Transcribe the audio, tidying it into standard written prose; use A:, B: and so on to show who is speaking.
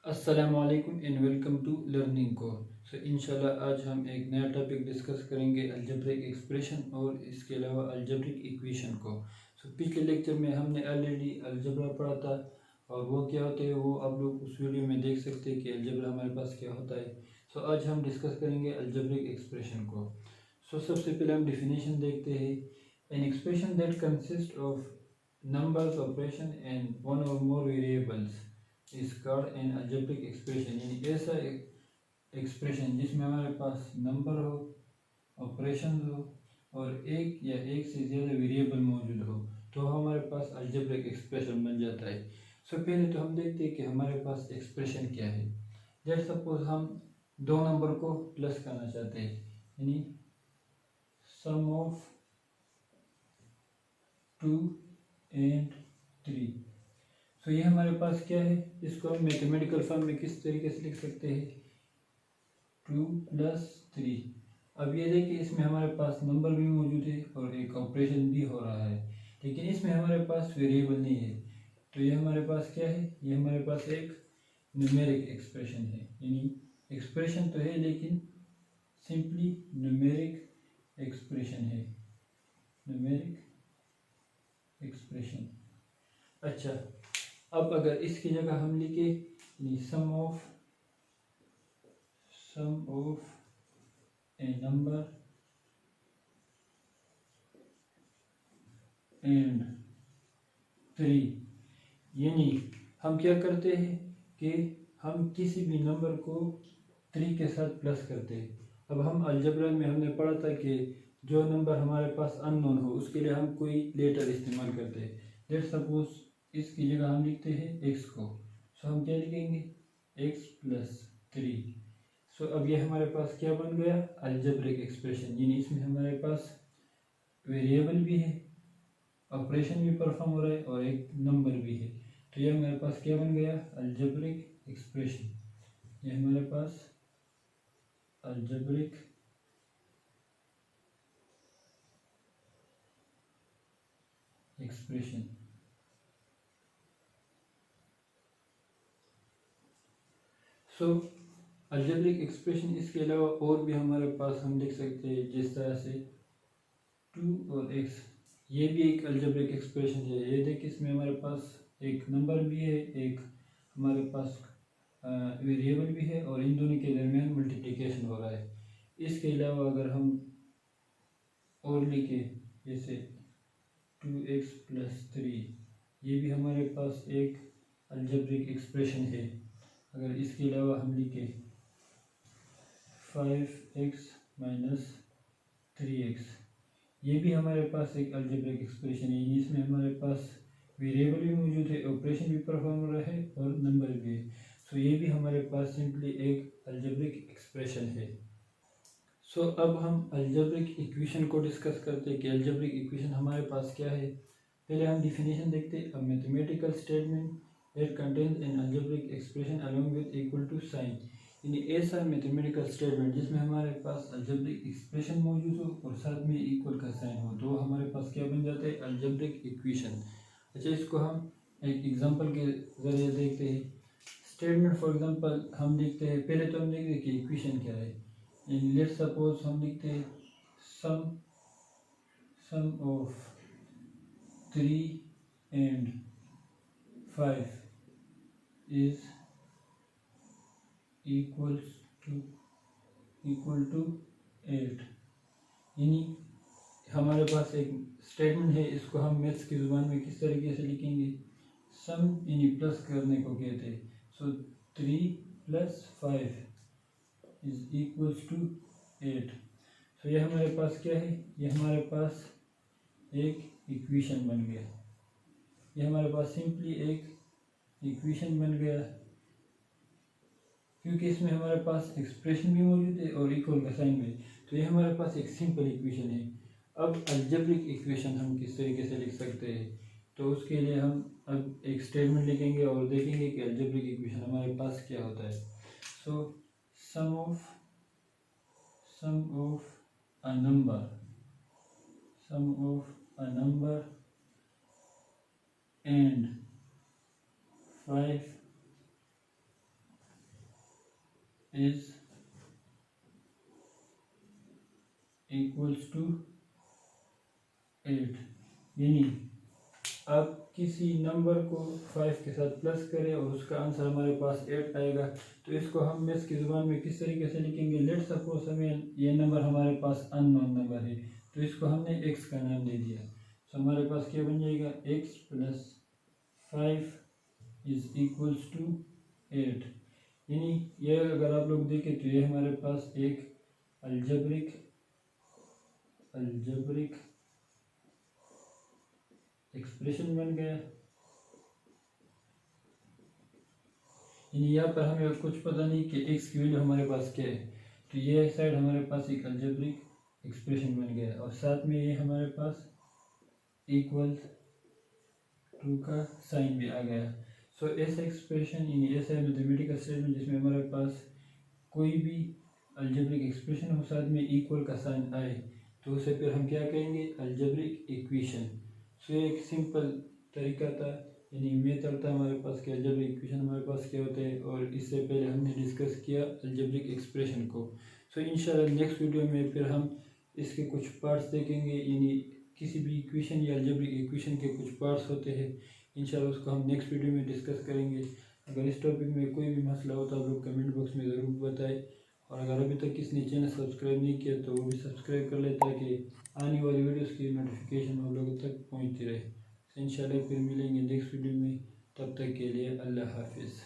A: अस्सलाम वालेकुम and welcome to learning को। इंशाल्लाह आज हम एक नया टॉपिक डिस्कस करेंगे अलजेब्रिक एक्सप्रेशन और इसके अलावा अलजेब्रिक इक्वेशन को। पिछले लेक्चर में हमने ऑलरेडी अलजेब्रा पढ़ा था और वो क्या होते हैं वो आप लोग उस वीडियो में देख सकते हैं कि अलजेब्रा हमारे पास क्या होता है। आज हम डिस्कस करेंगे अलजेब्रिक एक्सप्रेशन को। सबसे पहले हम डिफिनेशन देखते हैं। An expression that consist of numbers operation and one or more variables is called an algebraic expression, यानी ऐसा एक्सप्रेशन जिसमें हमारे पास नंबर हो, ऑपरेशन हो और एक या एक से ज़्यादा वेरिएबल मौजूद हो तो हमारे पास अलजेब्रिक एक्सप्रेशन बन जाता है। पहले तो हम देखते हैं कि हमारे पास एक्सप्रेशन क्या है। लेट्स सपोज हम दो नंबर को प्लस करना चाहते हैं, यानी सम ऑफ 2 एंड 3। ये हमारे पास क्या है, इसको हम मैथमेटिकल फॉर्म में किस तरीके से लिख सकते हैं, 2 + 3। अब ये देखिए इसमें हमारे पास नंबर भी मौजूद है और एक ऑपरेशन भी हो रहा है, लेकिन इसमें हमारे पास वेरिएबल नहीं है। तो ये हमारे पास क्या है, ये हमारे पास एक न्यूमेरिक एक्सप्रेशन है, यानी एक्सप्रेशन तो है लेकिन सिंपली न्यूमेरिक एक्सप्रेशन है, न्यूमेरिक एक्सप्रेशन। अच्छा, अब अगर इसकी जगह हम लिखे सम ऑफ ए नंबर एंड 3, यानी हम क्या करते हैं कि हम किसी भी नंबर को 3 के साथ प्लस करते हैं। अब हम अलजेब्रा में हमने पढ़ा था कि जो नंबर हमारे पास अननोन हो उसके लिए हम कोई लेटर इस्तेमाल करते हैं। लेट्स सपोज इसकी जगह हम लिखते हैं x को, हम क्या लिखेंगे x + 3। अब ये हमारे पास क्या बन गया, अलजेब्रिक एक्सप्रेशन, यानी इसमें हमारे पास वेरिएबल भी है, ऑपरेशन भी परफॉर्म हो रहा है और एक नंबर भी है। तो ये हमारे पास क्या बन गया, अलजेब्रिक एक्सप्रेशन। ये हमारे पास अलजेब्रिक एक्सप्रेशन। अलजेब्रिक एक्सप्रेशन इसके अलावा और भी हमारे पास हम लिख सकते हैं, जिस तरह से 2 और x, ये भी एक अलजेब्रिक एक्सप्रेशन है। ये देखिए इसमें हमारे पास एक नंबर भी है, एक हमारे पास वेरिएबल भी है और इन दोनों के दरमियान मल्टीप्लिकेशन हो रहा है। इसके अलावा अगर हम और लिखे जैसे 2x + 3, ये भी हमारे पास एक अलजेब्रिक एक्सप्रेशन है। अगर इसके अलावा हम लिखे 5x - 3x, ये भी हमारे पास एक अलजेब्रिक एक्सप्रेशन है। इसमें हमारे पास वेरिएबल भी मौजूद है, ऑपरेशन भी परफॉर्म हो रहा है और नंबर भी है। ये भी हमारे पास सिंपली एक अलजेब्रिक एक्सप्रेशन है। अब हम अलजेब्रिक इक्वेशन को डिस्कस करते हैं कि अलजेब्रिक इक्वेशन हमारे पास क्या है। पहले हम डिफिनेशन देखते हैं। A mathematical statement that contains an algebraic expression along with equal to sign, यानी ऐसा मैथमेटिकल स्टेटमेंट जिसमें हमारे पास अलजेब्रिक एक्सप्रेशन मौजूद हो और साथ में इक्वल का साइन हो, तो हमारे पास क्या बन जाता है, अलजेब्रिक इक्वेशन। अच्छा, इसको हम एक एग्जांपल के ज़रिए देखते हैं। स्टेटमेंट फॉर एग्जांपल हम देखते हैं, पहले तो हम देखते हैं कि इक्वेशन क्या है। लेट्स सपोज हम लिखते हैं sum of 3 and 5 is equal to 8, यानी हमारे पास एक स्टेटमेंट है, इसको हम मैथ्स की ज़ुबान में किस तरीके से लिखेंगे, सम यानी प्लस करने को कहते हैं। 3 + 5 इज इक्वल्स टू 8। ये हमारे पास क्या है, ये हमारे पास एक इक्वेशन बन गया। ये हमारे पास सिंपली एक इक्वेशन बन गया, क्योंकि इसमें हमारे पास एक्सप्रेशन भी मौजूद है और इक्वल का साइन भी। तो ये हमारे पास एक सिंपल इक्वेशन है। अब अलजेब्रिक इक्वेशन हम किस तरीके से लिख सकते हैं, तो उसके लिए हम अब एक स्टेटमेंट लिखेंगे और देखेंगे कि अलजेब्रिक इक्वेशन हमारे पास क्या होता है। Sum of a number sum of a number and 5 is equals to 8। यानी आप किसी नंबर को 5 के साथ प्लस करें और उसका आंसर हमारे पास 8 आएगा। तो इसको हम मैथ्स की ज़ुबान में किस तरीके से लिखेंगे, लेट सपोज हमें ये नंबर हमारे पास अननोन नंबर है, तो इसको हमने x का नाम दे दिया। तो हमारे पास क्या बन जाएगा, x plus 5 is equals to 8। यानी ये अगर आप लोग देखें तो ये हमारे पास एक अलजेब्रिक एक्सप्रेशन बन गया। यहाँ पर हमें कुछ पता नहीं कि x की वैल्यू हमारे पास क्या है, तो ये साइड हमारे पास एक अलजेब्रिक एक्सप्रेशन बन गया और साथ में ये हमारे पास इक्वल टू का साइन भी आ गया। सो ऐसा एक्सप्रेशन यानी ऐसा मैथमेटिकल स्टेटमेंट जिसमें हमारे पास कोई भी अलजेब्रिक एक्सप्रेशन हो साथ में इक्वल का साइन आए, तो उसे फिर हम क्या कहेंगे, अलजेब्रिक इक्वेशन। सो एक सिंपल तरीका था, यानी मेथड था हमारे पास कि अलजेब्रिक इक्वेशन हमारे पास क्या होते हैं, और इससे पहले हमने डिस्कस किया अलजेब्रिक एक्सप्रेशन को। सो इंशाल्लाह नेक्स्ट वीडियो में फिर हम इसके कुछ पार्ट्स देखेंगे, यानी किसी भी इक्वेशन या अलजेब्रिक इक्वेशन के कुछ पार्ट्स होते हैं, इंशाल्लाह उसको हम नेक्स्ट वीडियो में डिस्कस करेंगे। अगर इस टॉपिक में कोई भी मसला हो तो आप लोग कमेंट बॉक्स में ज़रूर बताएं, और अगर अभी तक किसी ने चैनल सब्सक्राइब नहीं किया तो वो भी सब्सक्राइब कर ले, ताकि आने वाली वीडियोस की नोटिफिकेशन आप लोगों तक पहुंचती रहे। इंशाल्लाह फिर मिलेंगे नेक्स्ट वीडियो में, तब तक के लिए अल्लाह हाफिज़।